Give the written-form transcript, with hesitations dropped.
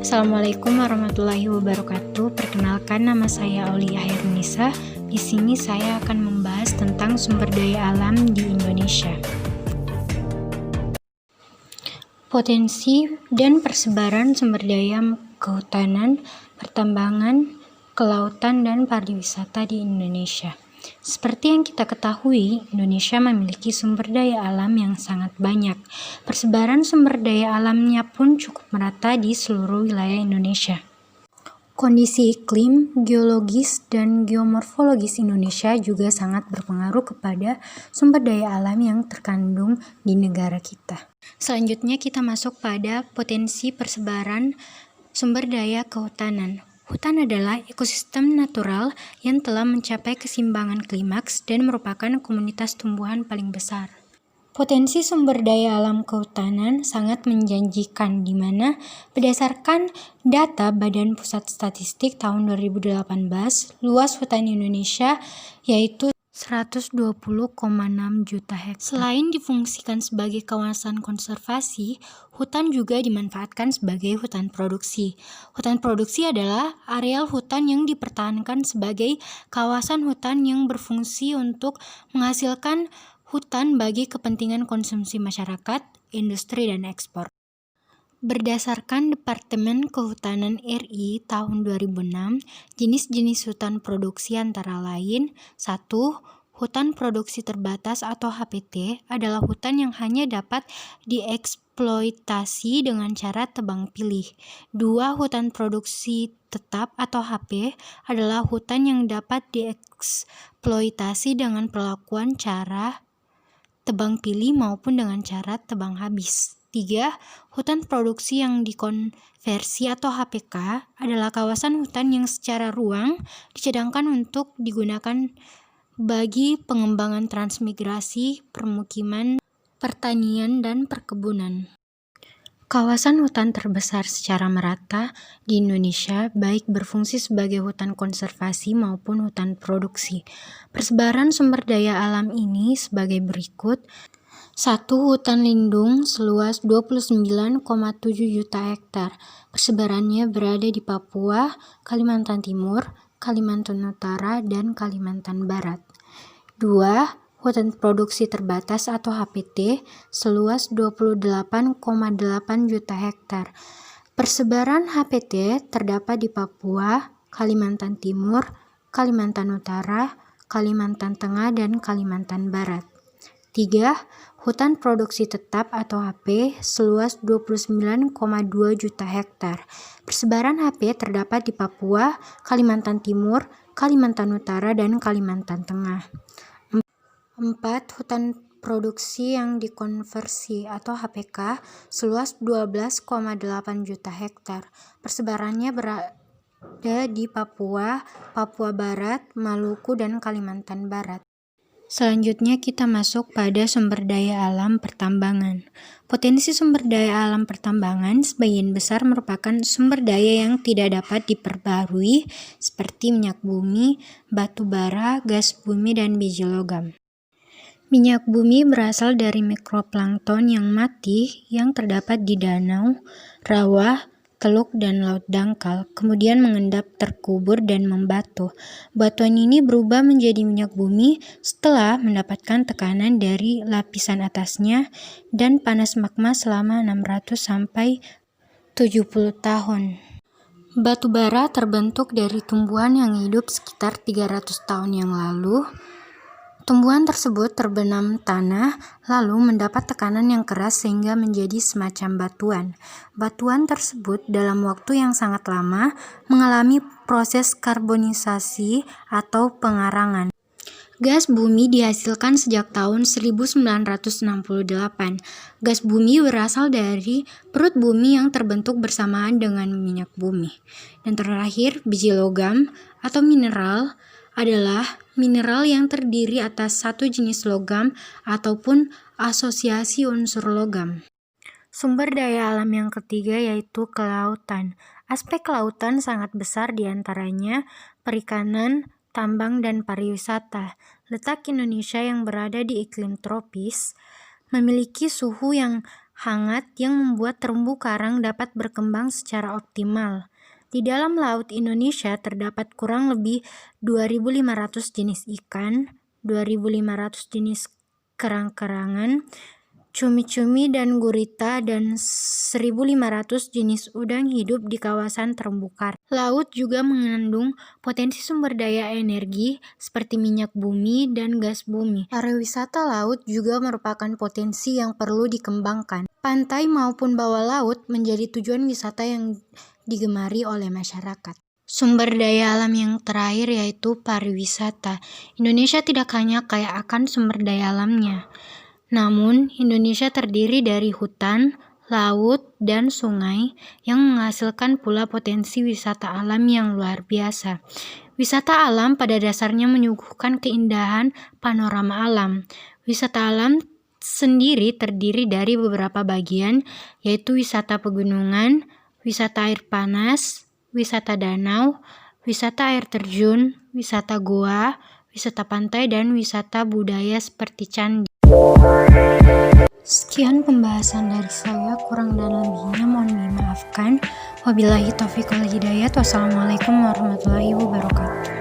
Assalamualaikum warahmatullahi wabarakatuh. Perkenalkan, nama saya Aulia Herunisa. Di sini saya akan membahas tentang sumber daya alam di Indonesia. Potensi dan persebaran sumber daya kehutanan, pertambangan, kelautan, dan pariwisata di Indonesia. Seperti yang kita ketahui, Indonesia memiliki sumber daya alam yang sangat banyak. Persebaran sumber daya alamnya pun cukup merata di seluruh wilayah Indonesia. Kondisi iklim, geologis, dan geomorfologis Indonesia juga sangat berpengaruh kepada sumber daya alam yang terkandung di negara kita. Selanjutnya kita masuk pada potensi persebaran sumber daya kehutanan. Hutan adalah ekosistem natural yang telah mencapai keseimbangan klimaks dan merupakan komunitas tumbuhan paling besar. Potensi sumber daya alam kehutanan sangat menjanjikan, di mana berdasarkan data Badan Pusat Statistik tahun 2018, luas hutan Indonesia yaitu 120,6 juta hektar. Selain difungsikan sebagai kawasan konservasi, hutan juga dimanfaatkan sebagai hutan produksi. Hutan produksi adalah areal hutan yang dipertahankan sebagai kawasan hutan yang berfungsi untuk menghasilkan hutan bagi kepentingan konsumsi masyarakat, industri, dan ekspor. Berdasarkan Departemen Kehutanan RI tahun 2006, jenis-jenis hutan produksi antara lain: 1. Hutan produksi terbatas atau HPT adalah hutan yang hanya dapat dieksploitasi dengan cara tebang pilih. 2. Hutan produksi tetap atau HP adalah hutan yang dapat dieksploitasi dengan perlakuan cara tebang pilih maupun dengan cara tebang habis. 3. Hutan produksi yang dikonversi atau HPK adalah kawasan hutan yang secara ruang dicadangkan untuk digunakan bagi pengembangan transmigrasi, permukiman, pertanian, dan perkebunan. Kawasan hutan terbesar secara merata di Indonesia baik berfungsi sebagai hutan konservasi maupun hutan produksi. Persebaran sumber daya alam ini sebagai berikut. 1. Hutan lindung seluas 29,7 juta hektar. Persebarannya berada di Papua, Kalimantan Timur, Kalimantan Utara, dan Kalimantan Barat. 2. Hutan produksi terbatas atau HPT seluas 28,8 juta hektar. Persebaran HPT terdapat di Papua, Kalimantan Timur, Kalimantan Utara, Kalimantan Tengah, dan Kalimantan Barat. 3. Hutan produksi tetap atau HP seluas 29,2 juta hektar. Persebaran HP terdapat di Papua, Kalimantan Timur, Kalimantan Utara, dan Kalimantan Tengah. 4. Hutan produksi yang dikonversi atau HPK seluas 12,8 juta hektar. Persebarannya berada di Papua, Papua Barat, Maluku, dan Kalimantan Barat. Selanjutnya kita masuk pada sumber daya alam pertambangan. Potensi sumber daya alam pertambangan sebagian besar merupakan sumber daya yang tidak dapat diperbarui seperti minyak bumi, batu bara, gas bumi, dan biji logam. Minyak bumi berasal dari mikroplankton yang mati yang terdapat di danau, rawa, teluk, dan laut dangkal, kemudian mengendap, terkubur, dan membatu. Batuan ini berubah menjadi minyak bumi setelah mendapatkan tekanan dari lapisan atasnya dan panas magma selama 600 sampai 70 tahun. Batu bara terbentuk dari tumbuhan yang hidup sekitar 300 tahun yang lalu. Tumbuhan tersebut terbenam tanah, lalu mendapat tekanan yang keras sehingga menjadi semacam batuan. Batuan tersebut dalam waktu yang sangat lama mengalami proses karbonisasi atau pengarangan. Gas bumi dihasilkan sejak tahun 1968. Gas bumi berasal dari perut bumi yang terbentuk bersamaan dengan minyak bumi. Dan terakhir, biji logam atau mineral adalah mineral yang terdiri atas satu jenis logam ataupun asosiasi unsur logam. Sumber daya alam yang ketiga yaitu kelautan. Aspek kelautan sangat besar, diantaranya perikanan, tambang, dan pariwisata. Letak Indonesia yang berada di iklim tropis memiliki suhu yang hangat yang membuat terumbu karang dapat berkembang secara optimal. Di dalam laut Indonesia terdapat kurang lebih 2.500 jenis ikan, 2.500 jenis kerang-kerangan, cumi-cumi dan gurita, dan 1.500 jenis udang hidup di kawasan terumbu karang. Laut juga mengandung potensi sumber daya energi seperti minyak bumi dan gas bumi. Pariwisata laut juga merupakan potensi yang perlu dikembangkan. Pantai maupun bawah laut menjadi tujuan wisata yang digemari oleh masyarakat. Sumber daya alam yang terakhir yaitu pariwisata. Indonesia tidak hanya kaya akan sumber daya alamnya, namun, Indonesia terdiri dari hutan, laut, dan sungai yang menghasilkan pula potensi wisata alam yang luar biasa. Wisata alam pada dasarnya menyuguhkan keindahan panorama alam. Wisata alam sendiri terdiri dari beberapa bagian, yaitu wisata pegunungan, wisata air panas, wisata danau, wisata air terjun, wisata goa, wisata pantai, dan wisata budaya seperti candi. Sekian pembahasan dari saya, kurang dan lebihnya mohon dimaafkan. Wabillahi taufiq wal hidayah. Wassalamualaikum warahmatullahi wabarakatuh.